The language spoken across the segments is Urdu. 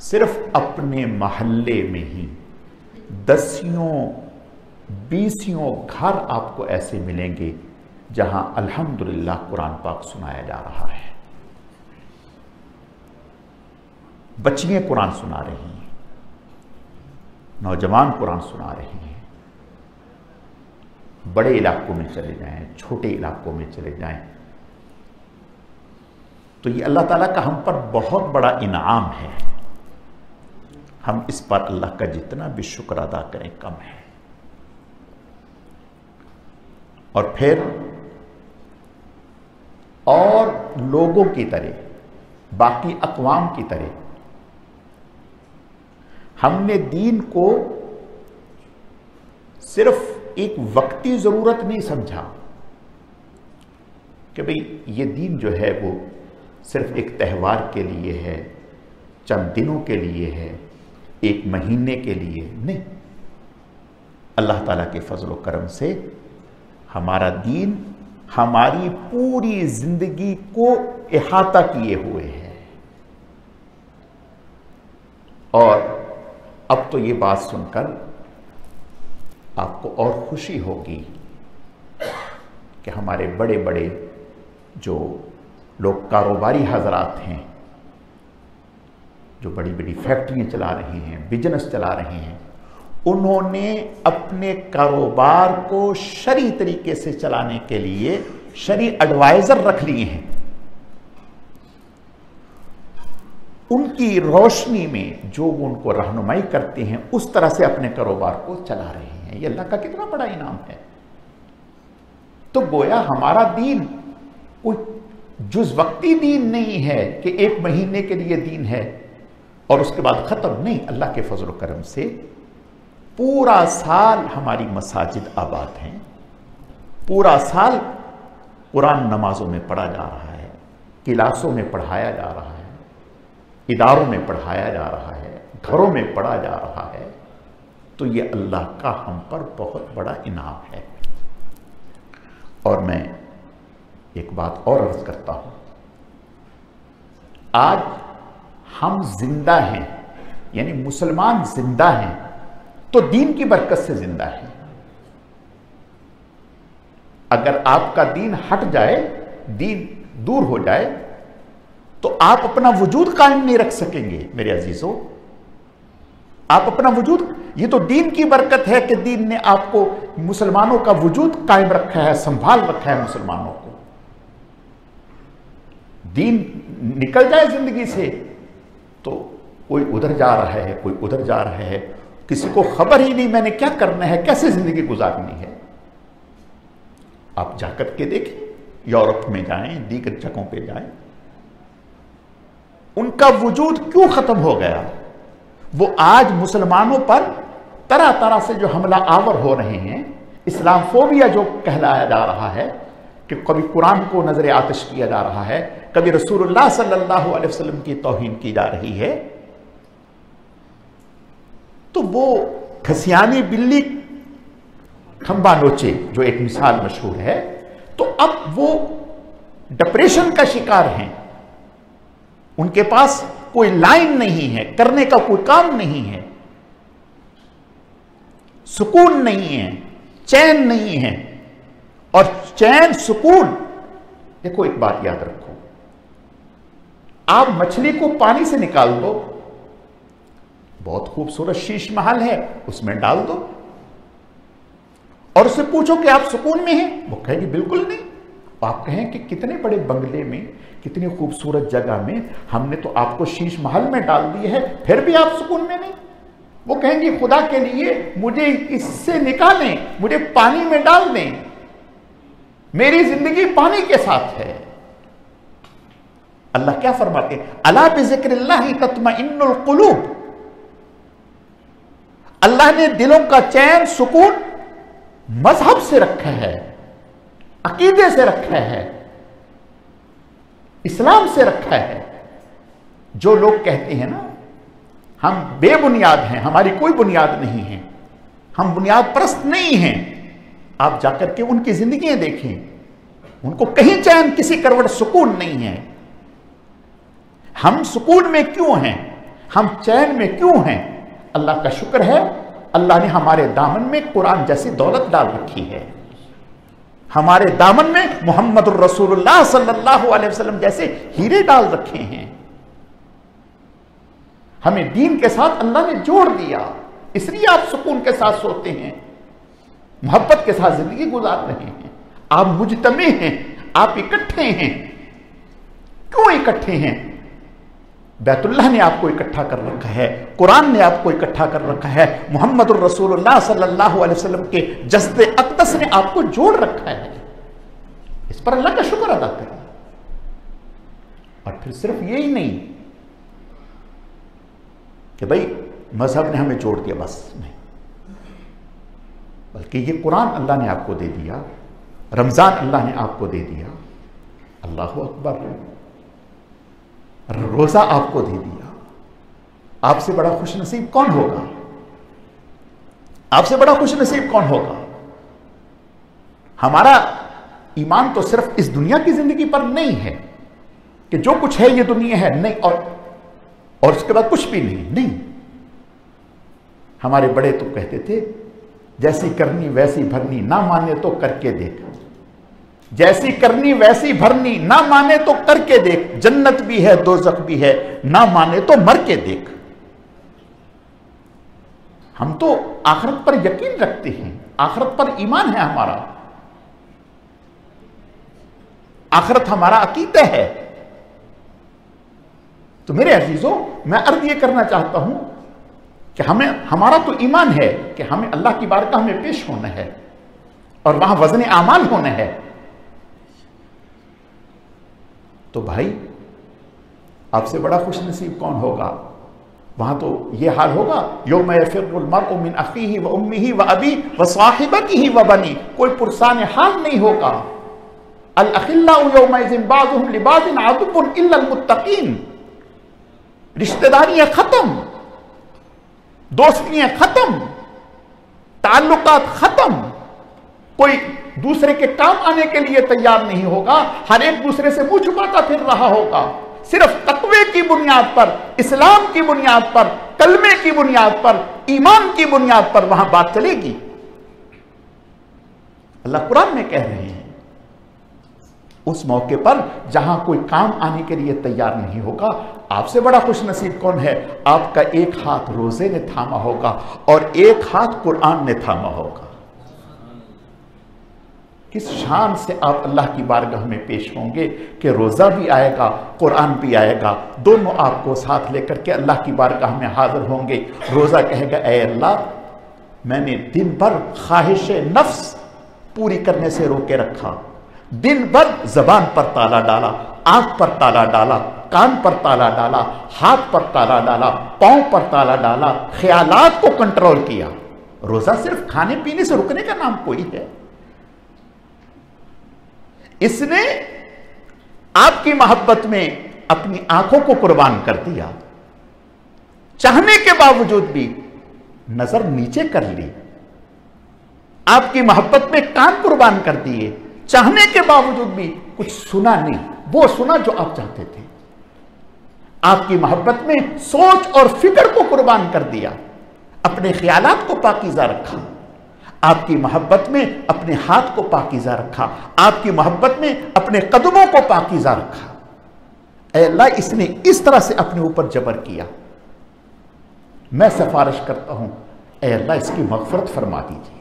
صرف اپنے محلے میں ہی 10-20 گھر آپ کو ایسے ملیں گے جہاں الحمدللہ قرآن پاک سنایا جا رہا ہے. بچیاں قرآن سنا رہی ہیں، نوجوان قرآن سنا رہے ہیں. بڑے علاقوں میں چلے جائیں، چھوٹے علاقوں میں چلے جائیں، تو یہ اللہ تعالیٰ کا ہم پر بہت بڑا انعام ہے. ہم اس پر اللہ کا جتنا بھی شکر ادا کریں کم ہے. اور پھر اور لوگوں کی طرح، باقی اقوام کی طرح ہم نے دین کو صرف ایک وقتی ضرورت نہیں سمجھا کہ بھئی یہ دین جو ہے وہ صرف ایک تہوار کے لیے ہے، چند دنوں کے لیے ہے، ایک مہینے کے لیے نہیں. اللہ تعالیٰ کے فضل و کرم سے ہمارا دین ہماری پوری زندگی کو احاطہ کیے ہوئے ہے. اور اب تو یہ بات سن کر آپ کو اور خوشی ہوگی کہ ہمارے بڑے بڑے جو لوگ کاروباری حضرات ہیں، جو بڑی بڑی فیکٹریاں چلا رہے ہیں، بزنس چلا رہے ہیں، انہوں نے اپنے کاروبار کو شرعی طریقے سے چلانے کے لیے شرعی ایڈوائزر رکھ لیے ہیں. ان کی روشنی میں جو وہ ان کو رہنمائی کرتے ہیں اس طرح سے اپنے کاروبار کو چلا رہے ہیں. یہ اللہ کا کتنا بڑا انعام ہے. تو گویا ہمارا دین کوئی جز وقتی دین نہیں ہے کہ ایک مہینے کے لیے دین ہے اور اس کے بعد ختم. نہیں، اللہ کے فضل و کرم سے پورا سال ہماری مساجد آباد ہیں، پورا سال قرآن نمازوں میں پڑھا جا رہا ہے، کلاسوں میں پڑھایا جا رہا ہے، اداروں میں پڑھایا جا رہا ہے، گھروں میں پڑھا جا رہا ہے. تو یہ اللہ کا ہم پر بہت بڑا انعام ہے. اور میں ایک بات اور عرض کرتا ہوں، آج ہم زندہ ہیں، یعنی مسلمان زندہ ہیں تو دین کی برکت سے زندہ ہیں. اگر آپ کا دین ہٹ جائے، دین دور ہو جائے تو آپ اپنا وجود قائم نہیں رکھ سکیں گے. میرے عزیزوں، آپ اپنا وجود، یہ تو دین کی برکت ہے کہ دین نے آپ کو، مسلمانوں کا وجود قائم رکھا ہے، سنبھال رکھا ہے مسلمانوں کو. دین نکل جائے زندگی سے تو کوئی ادھر جا رہا ہے، کوئی ادھر جا رہا ہے، کسی کو خبر ہی نہیں میں نے کیا کرنا ہے، کیسے زندگی گزارنی ہے. آپ جا کر کے دیکھیں، یورپ میں جائیں، دیگر جگہوں پہ جائیں، ان کا وجود کیوں ختم ہو گیا؟ وہ آج مسلمانوں پر طرح طرح سے جو حملہ آور ہو رہے ہیں، اسلام فوبیا جو کہلایا جا رہا ہے، کہ کبھی قرآن کو نظر آتش کیا جا رہا ہے، کبھی رسول اللہ صلی اللہ علیہ وسلم کی توہین کی جا رہی ہے. تو وہ کھسیانی بلی کھمبا نوچے جو ایک مثال مشہور ہے، تو اب وہ ڈپریشن کا شکار ہیں. ان کے پاس کوئی لائن نہیں ہے، کرنے کا کوئی کام نہیں ہے، سکون نہیں ہے، چین نہیں ہے. اور چین، سکون، دیکھو ایک بات یاد رکھو، آپ مچھلی کو پانی سے نکال دو، بہت خوبصورت شیش محل ہے، اس میں ڈال دو، اور اس سے پوچھو کہ آپ سکون میں ہیں، وہ کہے گی بالکل نہیں. آپ کہیں کہ کتنے بڑے بنگلے میں، کتنی خوبصورت جگہ میں ہم نے تو آپ کو شیش محل میں ڈال دی ہے، پھر بھی آپ سکون میں نہیں. وہ کہیں گی خدا کے لیے مجھے اس سے نکالیں، مجھے پانی میں ڈال دیں، میری زندگی پانی کے ساتھ ہے. اللہ کیا فرماتے ہیں؟ الا بذکر اللہ تطمئن القلوب. اللہ نے دلوں کا چین، سکون مذہب سے رکھا ہے، عقیدے سے رکھا ہے، اسلام سے رکھا ہے. جو لوگ کہتے ہیں نا ہم بے بنیاد ہیں، ہماری کوئی بنیاد نہیں ہے، ہم بنیاد پرست نہیں ہیں، آپ جا کر کے ان کی زندگیاں دیکھیں، ان کو کہیں چین، کسی کروٹ سکون نہیں ہے. ہم سکون میں کیوں ہیں؟ ہم چین میں کیوں ہیں؟ اللہ کا شکر ہے، اللہ نے ہمارے دامن میں قرآن جیسی دولت ڈال رکھی ہے، ہمارے دامن میں محمد الرسول اللہ صلی اللہ علیہ وسلم جیسے ہیرے ڈال رکھے ہیں، ہمیں دین کے ساتھ اللہ نے جوڑ دیا، اس لیے آپ سکون کے ساتھ سوتے ہیں، محبت کے ساتھ زندگی گزار رہے ہیں، آپ مجتمع ہیں، آپ اکٹھے ہیں۔ کیوں اکٹھے ہیں؟ بیت اللہ نے آپ کو اکٹھا کر رکھا ہے، قرآن نے آپ کو اکٹھا کر رکھا ہے، محمد الرسول اللہ صلی اللہ علیہ وسلم کے جسد اقدس نے آپ کو جوڑ رکھا ہے، اس پر اللہ کا شکر ادا کریں۔ اور پھر صرف یہی نہیں کہ بھئی مذہب نے ہمیں جوڑ دیا، بس نہیں، بلکہ یہ قرآن اللہ نے آپ کو دے دیا، رمضان اللہ نے آپ کو دے دیا، اللہ اکبر، روزہ آپ کو دے دیا۔ آپ سے بڑا خوش نصیب کون ہوگا؟ آپ سے بڑا خوش نصیب کون ہوگا؟ ہمارا ایمان تو صرف اس دنیا کی زندگی پر نہیں ہے کہ جو کچھ ہے یہ دنیا ہے، نہیں، اور اس کے بعد کچھ بھی نہیں۔ ہمارے بڑے تو کہتے تھے جیسی کرنی ویسی بھرنی، نہ مانے تو کر کے دیکھ، جیسی کرنی ویسی بھرنی، نہ مانے تو کر کے دیکھ، جنت بھی ہے دوزخ بھی ہے، نہ مانے تو مر کے دیکھ۔ ہم تو آخرت پر یقین رکھتے ہیں، آخرت پر ایمان ہے ہمارا، آخرت ہمارا عقیدہ ہے۔ تو میرے عزیزوں، میں عرض یہ کرنا چاہتا ہوں کہ ہمارا تو ایمان ہے کہ ہمیں اللہ کی بارگاہ میں پیش ہونا ہے اور وہاں وزن اعمال ہونا ہے۔ تو بھائی آپ سے بڑا خوش نصیب کون ہوگا؟ وہاں تو یہ حال ہوگا، یوم یفر المرء من اخیہ و امہ و ابیہ و صاحبتہ و بنیہ، کوئی پرسان حال نہیں ہوگا۔ الاخلاء یومئذ بعضهم لبعض عدو الا المتقین، رشتہ داریاں ختم، دوستیاں ختم، تعلقات ختم، کوئی دوسرے کے کام آنے کے لیے تیار نہیں ہوگا، ہر ایک دوسرے سے منہ چھپاتا پھر رہا ہوگا، صرف تقوی کی بنیاد پر، اسلام کی بنیاد پر، کلمے کی بنیاد پر، ایمان کی بنیاد پر وہاں بات چلے گی۔ اللہ قرآن میں کہہ رہے ہیں اس موقع پر جہاں کوئی کام آنے کے لیے تیار نہیں ہوگا، آپ سے بڑا خوش نصیب کون ہے؟ آپ کا ایک ہاتھ روزے نے تھاما ہوگا اور ایک ہاتھ قرآن نے تھاما ہوگا۔ کس شان سے آپ اللہ کی بارگاہ میں پیش ہوں گے کہ روزہ بھی آئے گا، قرآن بھی آئے گا، دونوں آپ کو ساتھ لے کر کے اللہ کی بارگاہ میں حاضر ہوں گے۔ روزہ کہے گا اے اللہ، میں نے دن بھر خواہش نفس پوری کرنے سے روکے رکھا، دن بھر زبان پر تالا ڈالا، آنکھ پر تالا ڈالا، کان پر تالا ڈالا، ہاتھ پر تالا ڈالا، پاؤں پر تالا ڈالا، خیالات کو کنٹرول کیا۔ روزہ صرف کھانے پینے سے رکنے کا نام کوئی ہے؟ اس نے آپ کی محبت میں اپنی آنکھوں کو قربان کر دیا، چاہنے کے باوجود بھی نظر نیچے کر لی، آپ کی محبت میں کان قربان کر دیے، چاہنے کے باوجود بھی کچھ سنا نہیں، وہ سنا جو آپ چاہتے تھے، آپ کی محبت میں سوچ اور فکر کو قربان کر دیا، اپنے خیالات کو پاکیزہ رکھا، آپ کی محبت میں اپنے ہاتھ کو پاکیزہ رکھا، آپ کی محبت میں اپنے قدموں کو پاکیزہ رکھا۔ اے اللہ، اس نے اس طرح سے اپنے اوپر جبر کیا، میں سفارش کرتا ہوں اے اللہ اس کی مغفرت فرما دیجیے۔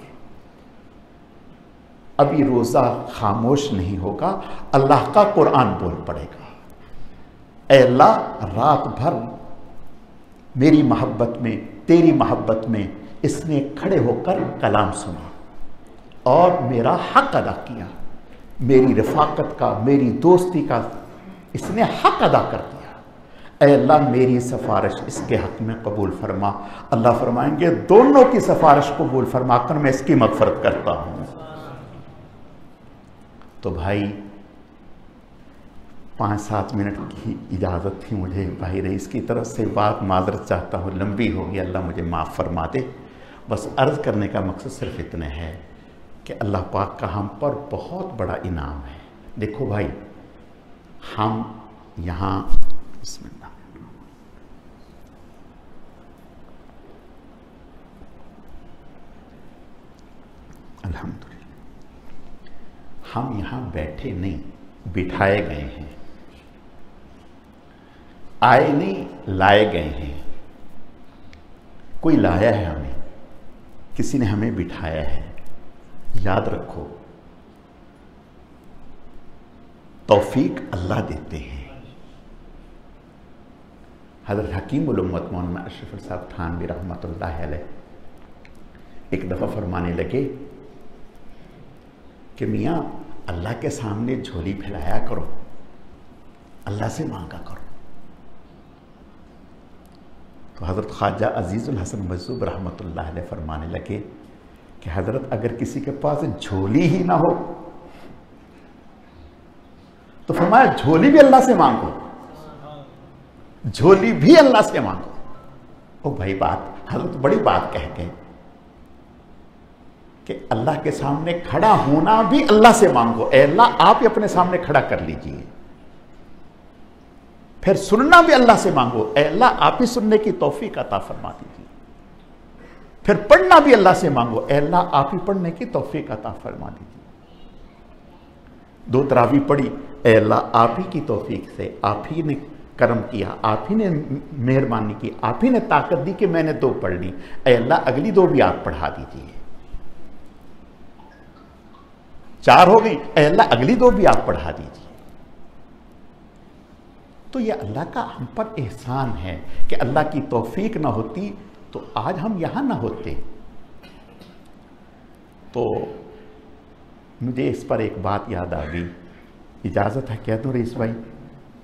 ابھی روزہ خاموش نہیں ہوگا، اللہ کا قرآن بول پڑے گا۔ اے اللہ، رات بھر میری محبت میں، تیری محبت میں اس نے کھڑے ہو کر کلام سنا اور میرا حق ادا کیا، میری رفاقت کا، میری دوستی کا اس نے حق ادا کر دیا۔ اے اللہ، میری سفارش اس کے حق میں قبول فرما۔ اللہ فرمائیں گے دونوں کی سفارش قبول فرما کر میں اس کی مغفرت کرتا ہوں۔ تو بھائی 5-7 منٹ کی اجازت تھی مجھے بھائی رئیس کی طرف سے، بات معذرت چاہتا ہوں لمبی ہوگی، اللہ مجھے معاف فرما دے۔ بس عرض کرنے کا مقصد صرف اتنا ہے کہ اللہ پاک کا ہم پر بہت بڑا انعام ہے۔ دیکھو بھائی، ہم یہاں بسم اللہ الحمدللہ ہم یہاں بیٹھے نہیں، بٹھائے گئے ہیں، آئے نہیں لائے گئے ہیں۔ کوئی لایا ہے ہمیں، کسی نے ہمیں بٹھایا ہے۔ یاد رکھو توفیق اللہ دیتے ہیں۔ حضرت حکیم الامت مولانا اشرف صاحب تھانوی رحمۃ اللہ علیہ ایک دفعہ فرمانے لگے کہ میاں اللہ کے سامنے جھولی پھیلایا کرو، اللہ سے مانگا کرو۔ تو حضرت خواجہ عزیز الحسن مجذوب رحمۃ اللہ علیہ فرمانے لگے کہ حضرت اگر کسی کے پاس جھولی ہی نہ ہو تو فرمایا جھولی بھی اللہ سے مانگو، جھولی بھی اللہ سے مانگو۔ او بھائی بات حضرت بڑی بات کہہ گئے کہ اللہ کے سامنے کھڑا ہونا بھی اللہ سے مانگو، اے اللہ آپ ہی اپنے سامنے کھڑا کر لیجئے۔ پھر سننا بھی اللہ سے مانگو، اے اللہ آپ ہی سننے کی توفیق عطا فرما دیجئے۔ پھر پڑھنا بھی اللہ سے مانگو، اے اللہ آپ ہی پڑھنے کی توفیق عطا فرما دیجئے۔ 2 تراویح پڑھی، اے اللہ آپ ہی کی توفیق سے، آپ ہی نے کرم کیا، آپ ہی نے مہربانی کی، آپ ہی نے طاقت دی کہ میں نے 2 پڑھ لی، اے اللہ اگلی 2 بھی آپ پڑھا دیجئے۔ 4 ہو گئی، اے اللہ اگلی 2 بھی آپ پڑھا دیجئے۔ تو یہ اللہ کا ہم پر احسان ہے کہ اللہ کی توفیق نہ ہوتی تو آج ہم یہاں نہ ہوتے۔ تو مجھے اس پر ایک بات یاد آ گئی، اجازت ہے کہہ دوں رئیس بھائی؟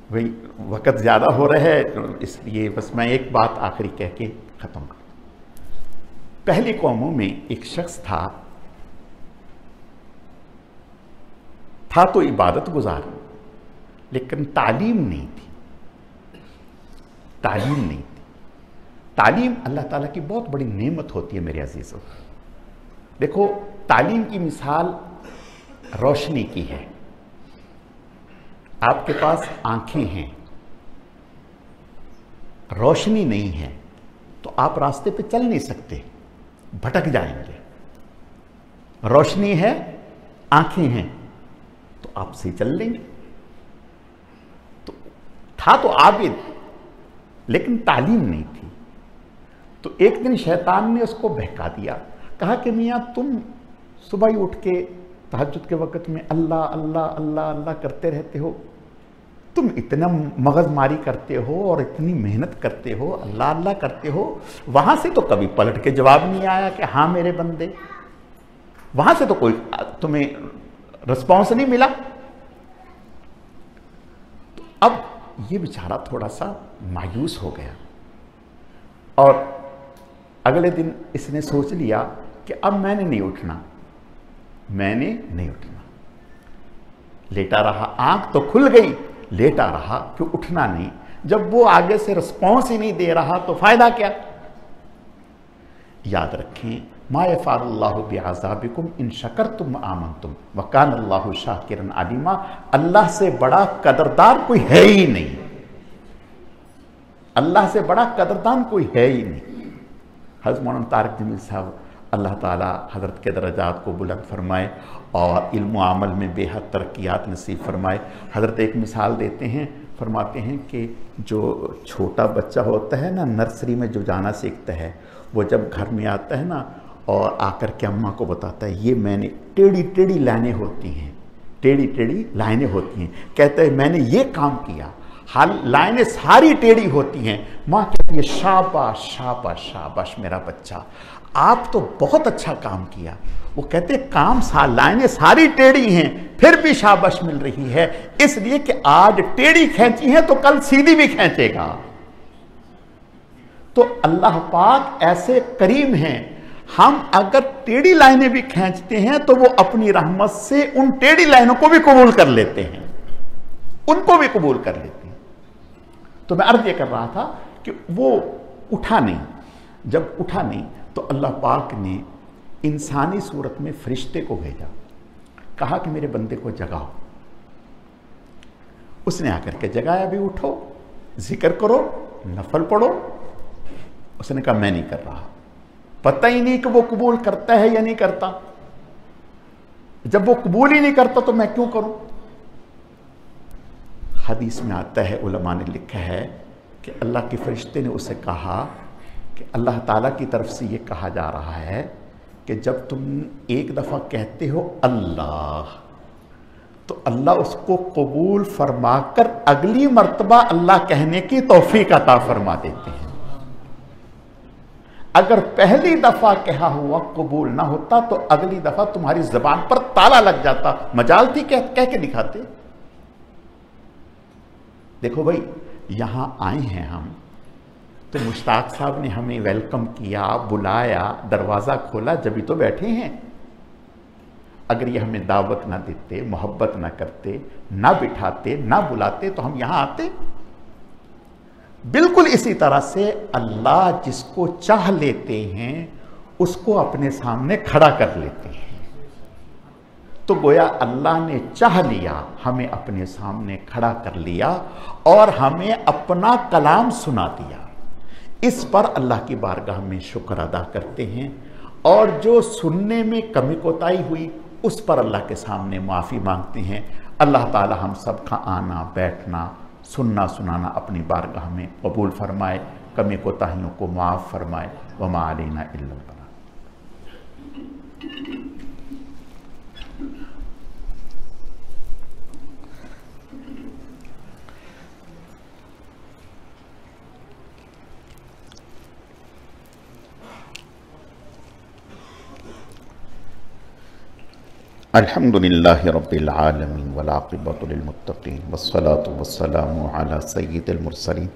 وہی وقت زیادہ ہو رہا ہے اس لیے بس میں ایک بات آخری کہہ کے ختم کروں۔ پہلی قوموں میں ایک شخص تھا تو عبادت گزار، لیکن تعلیم نہیں تھی، تعلیم نہیں تھی۔ تعلیم اللہ تعالیٰ کی بہت بڑی نعمت ہوتی ہے میرے عزیزوں۔ دیکھو تعلیم کی مثال روشنی کی ہے۔ آپ کے پاس آنکھیں ہیں، روشنی نہیں ہے تو آپ راستے پہ چل نہیں سکتے، بھٹک جائیں گے۔ روشنی ہے، آنکھیں ہیں تو آپ سے چل لیں گے۔ تو تھا تو عابد لیکن تعلیم نہیں تھی۔ تو ایک دن شیطان نے اس کو بہکا دیا، کہا کہ میاں تم صبح ہی اٹھ کے تہجد کے وقت میں اللہ اللہ اللہ اللہ کرتے رہتے ہو، تم اتنا مغز ماری کرتے ہو اور اتنی محنت کرتے ہو، اللہ اللہ کرتے ہو، وہاں سے تو کبھی پلٹ کے جواب نہیں آیا کہ ہاں میرے بندے، وہاں سے تو کوئی تمہیں رسپانس نہیں ملا۔ تو اب یہ بیچارہ تھوڑا سا مایوس ہو گیا اور اگلے دن اس نے سوچ لیا کہ اب میں نے نہیں اٹھنا، میں نے نہیں اٹھنا۔ لیٹا رہا، آنکھ تو کھل گئی، لیٹا رہا کہ اٹھنا نہیں۔ جب وہ آگے سے رسپانس ہی نہیں دے رہا تو فائدہ کیا؟ یاد رکھیں ما یفعل اللہ بعذابکم ان شکرتم آمنتم وکان اللہ شاکرا علیما۔ اللہ سے بڑا قدردان کوئی ہے ہی نہیں، اللہ سے بڑا قدردان کوئی ہے ہی نہیں۔ حضرت مولانا طارق جمیل صاحب اللہ تعالیٰ حضرت کے درجات کو بلند فرمائے اور علم و عمل میں بے حد ترقیات نصیب فرمائے۔ حضرت ایک مثال دیتے ہیں، فرماتے ہیں کہ جو چھوٹا بچہ ہوتا ہے نا، نرسری میں جو جانا سیکھتا ہے، وہ جب گھر میں آتا ہے نا اور آ کر کے اماں کو بتاتا ہے یہ میں نے ٹیڑھی ٹیڑھی لائنیں ہوتی ہیں، ٹیڑھی ٹیڑھی لائنیں ہوتی ہیں، کہتا ہے میں نے یہ کام کیا، حال لائنیں ساری ٹیڑھی ہوتی ہیں، ماں کہتی ہے شاباش شاباش شاباش میرا بچہ، آپ تو بہت اچھا کام کیا۔ وہ کہتے کام لائنیں ساری ٹیڑھی ہیں پھر بھی شاباش مل رہی ہے، اس لیے کہ آج ٹیڑھی کھینچی ہیں تو کل سیدھی بھی کھینچے گا۔ تو اللہ پاک ایسے کریم ہیں، ہم اگر ٹیڑھی لائنیں بھی کھینچتے ہیں تو وہ اپنی رحمت سے ان ٹیڑھی لائنوں کو بھی قبول کر لیتے ہیں، ان کو بھی قبول کر لیتے ہیں۔ تو میں عرض یہ کر رہا تھا کہ وہ اٹھا نہیں، جب اٹھا نہیں تو اللہ پاک نے انسانی صورت میں فرشتے کو بھیجا، کہا کہ میرے بندے کو جگاؤ۔ اس نے آ کر کے جگایا، بھی اٹھو، ذکر کرو، نفل پڑھو۔ اس نے کہا میں نہیں کر رہا، پتہ ہی نہیں کہ وہ قبول کرتا ہے یا نہیں کرتا۔ جب وہ قبول ہی نہیں کرتا تو میں کیوں کروں؟ حدیث میں آتا ہے، علماء نے لکھا ہے کہ اللہ کے فرشتے نے اسے کہا کہ اللہ تعالیٰ کی طرف سے یہ کہا جا رہا ہے کہ جب تم ایک دفعہ کہتے ہو اللہ، تو اللہ اس کو قبول فرما کر اگلی مرتبہ اللہ کہنے کی توفیق عطا فرما دیتے ہیں۔ اگر پہلی دفعہ کہا ہوا قبول نہ ہوتا تو اگلی دفعہ تمہاری زبان پر تالا لگ جاتا، مجال تھی کہہ کے دکھاتے۔ دیکھو بھائی، یہاں آئے ہیں ہم تو مشتاق صاحب نے ہمیں ویلکم کیا، بلایا، دروازہ کھولا، جبھی تو بیٹھے ہیں۔ اگر یہ ہمیں دعوت نہ دیتے، محبت نہ کرتے، نہ بٹھاتے، نہ بلاتے تو ہم یہاں آتے؟ بالکل اسی طرح سے اللہ جس کو چاہ لیتے ہیں اس کو اپنے سامنے کھڑا کر لیتے ہیں۔ تو گویا اللہ نے چاہ لیا، ہمیں اپنے سامنے کھڑا کر لیا اور ہمیں اپنا کلام سنا دیا۔ اس پر اللہ کی بارگاہ میں شکر ادا کرتے ہیں، اور جو سننے میں کمی کوتاہی ہوئی اس پر اللہ کے سامنے معافی مانگتے ہیں۔ اللہ تعالی ہم سب کا آنا، بیٹھنا، سننا سنانا اپنی بارگاہ میں قبول فرمائے، کمی کوتاہیوں کو معاف فرمائے۔ وما علینا الا البلاغ۔ الحمد للہ رب العالمین والعاقبۃ للمتقین والصلاة والسلام علی سید المرسلین۔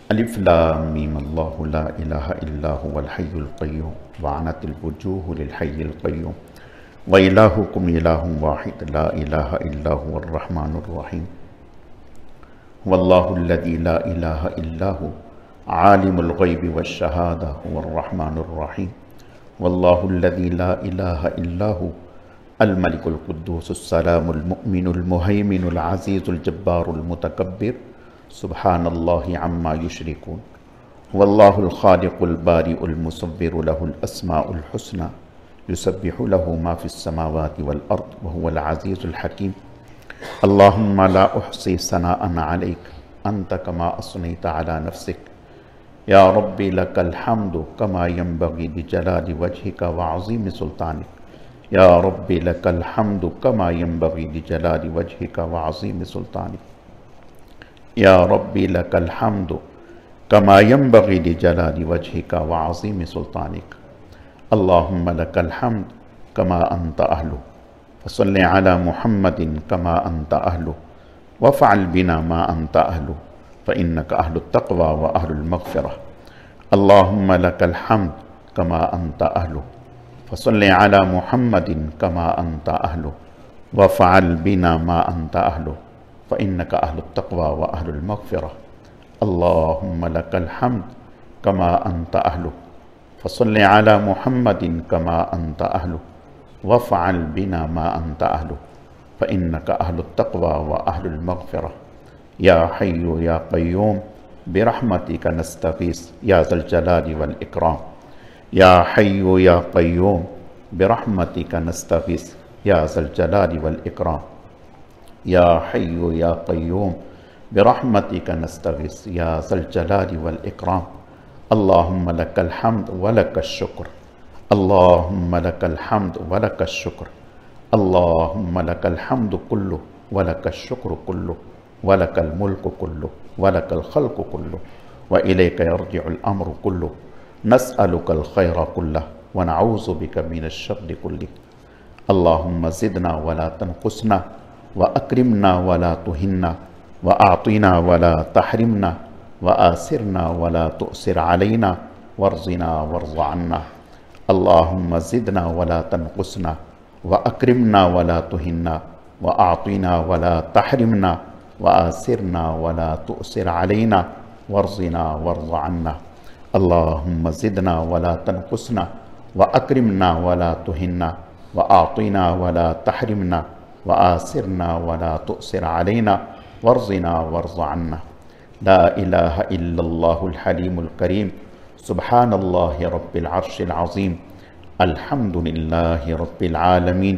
الف لام میم اللہ لا الہ الا هو الحی القیوم وعنت الوجوہ للحی القیوم وإلہکم الہ واحد لا الہ الا هو الرحمن الرحیم واللہ الذی لا الہ الا هو عالم الغیب والشہادہ هو الرحمن الرحیم واللہ الذی لا الہ الا هو الملك القدوس السلام المؤمن المهيمن العزيز الجبار المتكبر سبحان الله عما يشركون والله الخالق البارئ المصور له الأسماء الحسنى يسبح له ما في السماوات والأرض وهو العزيز الحكيم اللهم لا أحصي ثناء عليك أنت كما أثنيت على نفسك يا ربي لك الحمد كما ينبغي لجلال وجهك وعظيم سلطانك یا رب لک الحمد کما ینبغی لجلال وجہک وعظیم سلطانک یا رب لک الحمد کما ینبغی لجلال وجہک وعظیم سلطانک اللہم لک الحمد کما انت اہلہ فصل علی محمد کما انت اہلہ وفعل بنا ما انت اہلہ فإنک اہل التقوی واہل المغفرہ اللہم لک الحمد کما انت اہلہ فصل علی محمد کما انت اہلہ وفعل بنا ما انت اہلہ فإنک اہل التقوی واہل المغفرہ اللہم لک الحمد کما انت اہلہ فصل علی محمد کما انت اہلہ وفعل بنا ما انت اہلہ فإنک اہل التقوی واہل المغفرہ یا حی یا قیوم برحمتک نستغیث یا ذا الجلال والإکرام یا حی یا قیوم برحمتک نستغیث یا ذا الجلال والإکرام یا حی یا قیوم برحمتک نستغیث یا ذا الجلال والإکرام اللہم لک الحمد ولک الشکر اللہم لک الحمد ولک الشکر اللہم لک الحمد کلہ ولک الشکر کلہ ولک الملک کلہ ولک الخلق کلہ وإلیک یرجع الامر کلہ نسألک الخیر کلہ ونعوذ بک من الشر کلہ اللہم زدنا ولا تنقصنا واکرمنا ولا تہنا واعطنا ولا تحرمنا وآسرنا ولا تؤسر علینا وارضنا وارض عنا اللہم زدنا ولا تنقصنا واکرمنا ولا تہنا واعطنا ولا تحرمنا وآسرنا ولا تؤسر علینا وارضنا وارض عنا اللہم زدنا ولا تنقصنا واکرمنا ولا تہنا واعطنا ولا تحرمنا وآسرنا ولا تؤسر علینا وارضنا وارض عنا لا الہ الا اللہ الحلیم الکریم سبحان اللہ رب العرش العظیم الحمد للہ رب العالمین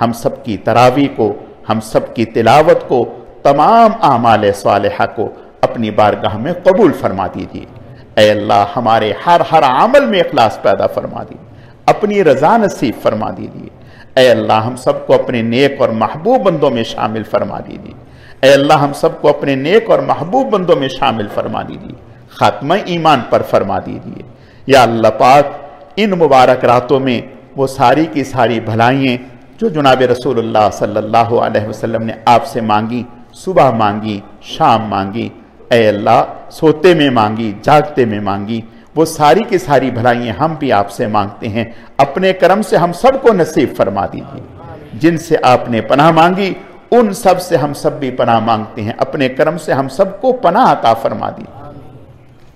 ہم سب کی تراویح کو، ہم سب کی تلاوت کو، تمام اعمال صالحہ کو اپنی بارگاہ میں قبول فرما دیجیے۔ اے اللہ ہمارے ہر عمل میں اخلاص پیدا فرما دیجیے، اپنی رضا نصیب فرما دیجیے۔ اے اللہ ہم سب کو اپنے نیک اور محبوب بندوں میں شامل فرما دیجیے۔ اے اللہ ہم سب کو اپنے نیک اور محبوب بندوں میں شامل فرما دیجیے، خاتمہ ایمان پر فرما دیجیے۔ یا اللہ پاک ان مبارک راتوں میں وہ ساری کی ساری بھلائیں جو جناب رسول اللہ صلی اللہ علیہ وسلم نے آپ سے مانگی، صبح مانگی، شام مانگی، اے اللہ سوتے میں مانگی، جاگتے میں مانگی، وہ ساری کی ساری بھلائیں ہم بھی آپ سے مانگتے ہیں، اپنے کرم سے ہم سب کو نصیب فرما دیجیے۔ جن سے آپ نے پناہ مانگی ان سب سے ہم سب بھی پناہ مانگتے ہیں، اپنے کرم سے ہم سب کو پناہ عطا فرما دیجیے۔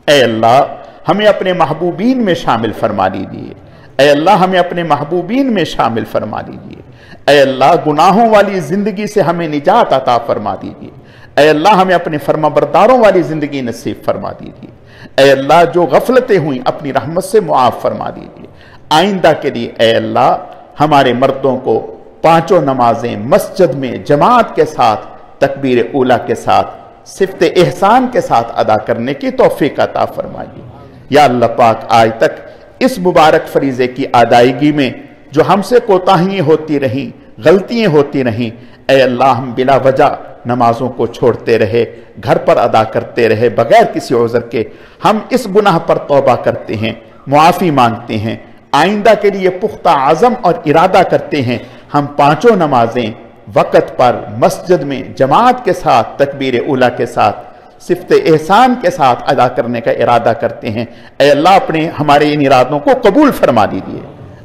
اے اللہ ہمیں اپنے محبوبین میں شامل فرما دیجیے۔ اے اللہ ہمیں اپنے محبوبین میں شامل فرما دیجیے۔ اے اللہ گناہوں والی زندگی سے ہمیں نجات عطا فرما دیجیے۔ اے اللہ ہمیں اپنے فرما برداروں والی زندگی نصیب فرما دیجیے۔ اے اللہ جو غفلتیں ہوئیں اپنی رحمت سے معاف فرما دیجیے۔ آئندہ کے لیے اے اللہ ہمارے مردوں کو 5 نمازیں مسجد میں جماعت کے ساتھ، تکبیر اولیٰ کے ساتھ، صفت احسان کے ساتھ ادا کرنے کی توفیق عطا فرمائیے۔ یا اللہ پاک آج تک اس مبارک فریضے کی ادائیگی میں جو ہم سے کوتاہیاں ہوتی رہیں، غلطیاں ہوتی رہیں، اے اللہ ہم بلا وجہ نمازوں کو چھوڑتے رہے، گھر پر ادا کرتے رہے بغیر کسی عذر کے، ہم اس گناہ پر توبہ کرتے ہیں، معافی مانگتے ہیں، آئندہ کے لیے پختہ عزم اور ارادہ کرتے ہیں، ہم 5 نمازیں وقت پر مسجد میں جماعت کے ساتھ، تکبیر اولیٰ کے ساتھ، صفت احسان کے ساتھ ادا کرنے کا ارادہ کرتے ہیں۔ اے اللہ اپنے ہمارے ان ارادوں کو قبول فرما دیجیے۔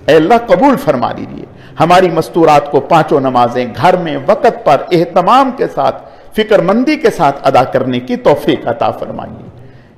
اے اللہ قبول فرما دیجیے۔ ہماری مستورات کو 5 نمازیں گھر میں وقت پر اہتمام کے ساتھ، فکر مندی کے ساتھ ادا کرنے کی توفیق عطا فرمائیے۔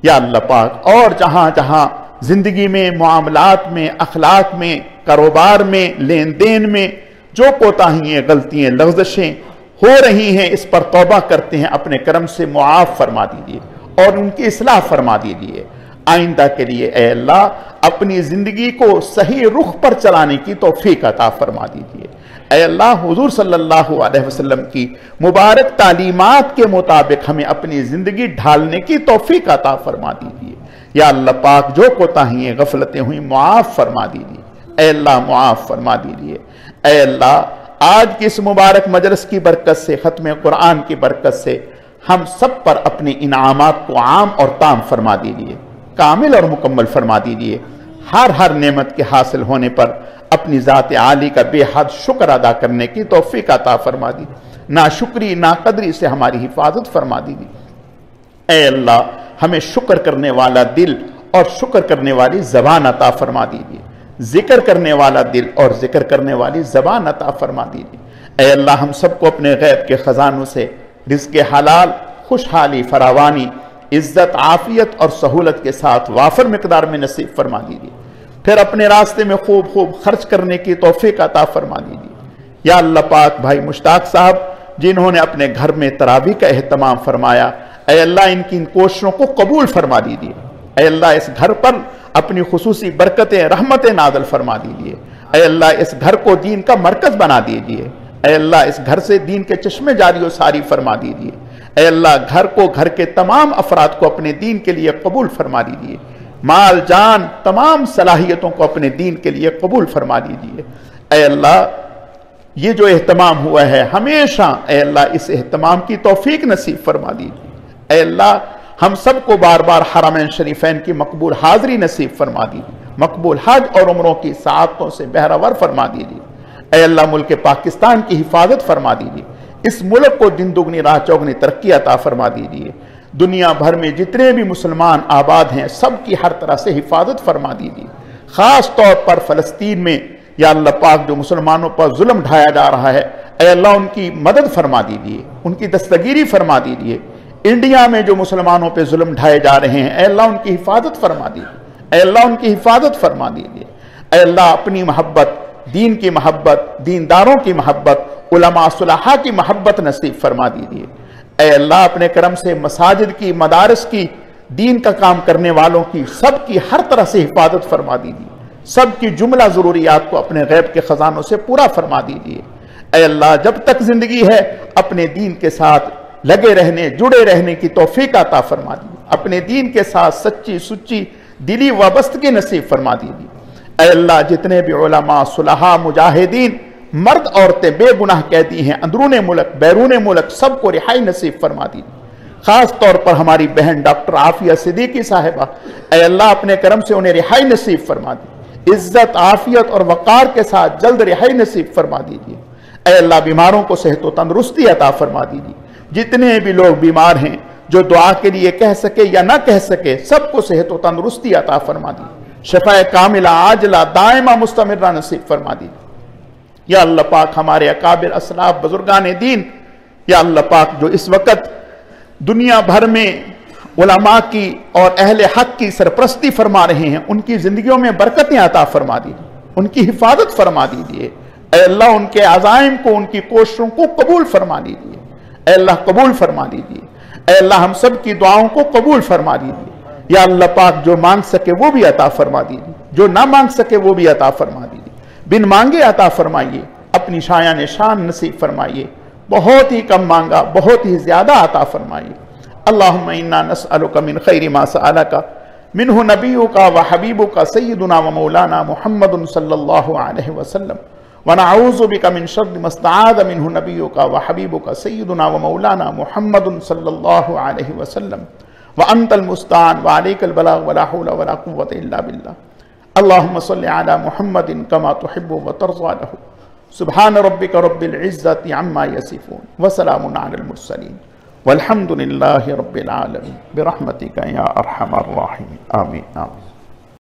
یا اللہ پاک اور جہاں جہاں زندگی میں، معاملات میں، اخلاق میں، کاروبار میں، لین دین میں جو کوتاہیاں، غلطیاں، لغزشیں ہو رہی ہیں اس پر توبہ کرتے ہیں، اپنے کرم سے معاف فرما دیجیے اور ان کی اصلاح فرما دیجیے۔ آئندہ کے لیے اے اللہ اپنی زندگی کو صحیح رخ پر چلانے کی توفیق عطا فرما دیجیے۔ اے اللہ حضور صلی اللہ علیہ وسلم کی مبارک تعلیمات کے مطابق ہمیں اپنی زندگی ڈھالنے کی توفیق عطا فرما دیجیے۔ یا اللہ پاک جو کوتاہیاں، غفلتیں ہوئیں معاف فرما دیجیے۔ اے اللہ معاف فرما دیجیے۔ اے اللہ آج کی اس مبارک مجلس کی برکت سے، ختم قرآن کی برکت سے ہم سب پر اپنے انعامات کو عام اور تام فرما دیجیے، کامل اور مکمل فرما دیجیے۔ ہر نعمت کے حاصل ہونے پر اپنی ذات عالی کا بے حد شکر ادا کرنے کی توفیق عطا فرما دیجیے۔ ناشکری، ناقدری سے ہماری حفاظت فرما دیجیے۔ اے اللہ ہمیں شکر کرنے والا دل اور شکر کرنے والی زبان عطا فرما دیجیے، ذکر کرنے والا دل اور ذکر کرنے والی زبان عطا فرما دیجیے۔ اے اللہ ہم سب کو اپنے غیب کے خزانوں سے رزق حلال، خوشحالی، فراوانی، عزت، عافیت اور سہولت کے ساتھ وافر مقدار میں نصیب فرما دیجیے۔ پھر اپنے راستے میں خوب خرچ کرنے کی توفیق عطا فرما دیجیے۔ یا اللہ پاک بھائی مشتاق صاحب جنہوں نے اپنے گھر میں تراویح کا اہتمام فرمایا، اے اللہ ان کی ان کوششوں کو قبول فرما دیجیے۔ اے اللہ اس گھر پر اپنی خصوصی برکتیں، رحمتیں نازل فرما دیجیے۔ اے اللہ اس گھر کو دین کا مرکز بنا دیجیے۔ اے اللہ اس گھر سے دین کے چشمے جاری و ساری فرما دیجیے۔ اے اللہ گھر کے تمام افراد کو اپنے دین کے لیے قبول فرما دیجیے، مال جان تمام صلاحیتوں کو اپنے دین کے لیے قبول فرما دیجیے۔ اے اللہ یہ جو اہتمام ہوا ہے ہمیشہ اے اللہ اس اہتمام کی توفیق نصیب فرما دیجیے۔ اے اللہ ہم سب کو بار بار حرمین شریفین کی مقبول حاضری نصیب فرما دیجیے، مقبول حج اور عمروں کی سعادتوں سے بہرہور فرما دیجیے۔ اے اللہ ملک پاکستان کی حفاظت فرما دیجیے، اس ملک کو دن دگنی راہ چوگنی ترقی عطا فرما دیجیے۔ دنیا بھر میں جتنے بھی مسلمان آباد ہیں سب کی ہر طرح سے حفاظت فرما دیجیے۔ خاص طور پر فلسطین میں یا اللہ پاک جو مسلمانوں پر ظلم ڈھایا جا رہا ہے، اے اللہ ان کی مدد فرما دیجیے، ان کی دستگیری فرما دیجیے۔ انڈیا میں جو مسلمانوں پہ ظلم ڈھائے جا رہے ہیں، اے اللہ ان کی حفاظت فرما دیجیے، اے اللہ ان کی حفاظت فرما دیجیے۔ اے اللہ اپنی محبت، دین کی محبت، دینداروں کی محبت، علماء صلحاء کی محبت نصیب فرما دیجیے۔ اے اللہ اپنے کرم سے مساجد کی، مدارس کی، دین کا کام کرنے والوں کی، سب کی ہر طرح سے حفاظت فرما دیجیے، سب کی جملہ ضروریات کو اپنے غیب کے خزانوں سے پورا فرما دیجیے۔ اے اللہ جب تک زندگی ہے اپنے دین کے ساتھ لگے رہنے جڑے رہنے کی توفیق عطا فرما دیجیے، اپنے دین کے ساتھ سچی سچی دلی وابستگی نصیب فرما دیجیے۔ اے اللہ جتنے بھی علماء صلحاء مجاہدین مرد عورتیں بے گناہ قیدی ہیں اندرون ملک بیرون ملک سب کو رہائی نصیب فرما دیجیے، خاص طور پر ہماری بہن ڈاکٹر عافیہ صدیقی صاحبہ، اے اللہ اپنے کرم سے انہیں رہائی نصیب فرما دیجیے، عزت عافیت اور وقار کے ساتھ جلد رہائی نصیب فرما دیجیے۔ اے اللہ بیماروں کو صحت و تندرستی عطا فرما دیجیے، جتنے بھی لوگ بیمار ہیں جو دعا کے لیے کہہ سکے یا نہ کہہ سکے سب کو صحت و تندرستی عطا فرما دیجیے، شفاء کاملہ عاجلہ دائمہ مستمرہ نصیب فرما دیجیے۔ یا اللہ پاک ہمارے اکابر اسلاف بزرگان دین، یا اللہ پاک جو اس وقت دنیا بھر میں علماء کی اور اہل حق کی سرپرستی فرما رہے ہیں ان کی زندگیوں میں برکتیں عطا فرما دیجیے، ان کی حفاظت فرما دیجیے۔ اے اللہ ان کے عزائم کو ان کی کوششوں کو قبول فرما دیجیے، اے اللہ قبول فرما دیجیے۔ اے اللہ ہم سب کی دعاؤں کو قبول فرما دیجیے۔ یا اللہ پاک جو مانگ سکے وہ بھی عطا فرما دیجیے، جو نہ مانگ سکے وہ بھی عطا فرما دیجیے، بن مانگے عطا فرمائیے، اپنی شایان شان نصیب فرمائیے، بہت ہی کم مانگا بہت ہی زیادہ عطا فرمائیے۔ اللہم انا نسألک من خیر ما سألک منہ نبیک و حبیبک سیدنا و مولانا محمد صلی اللہ علیہ وسلم ونعوذ بک من شر ما استعاذ منہ نبیک و حبیبک سیدنا و مولانا محمد صلی اللہ علیہ وسلم وانت المستعان وعلیک البلاغ ولا حول ولا قوة الا باللہ۔ اللہم صل علی محمد کما تحب وترضى له سبحان ربک رب العزة عما یصفون وسلام علی المرسلین والحمد للہ رب العالمین برحمتک یا ارحم الراحمین آمین آمین۔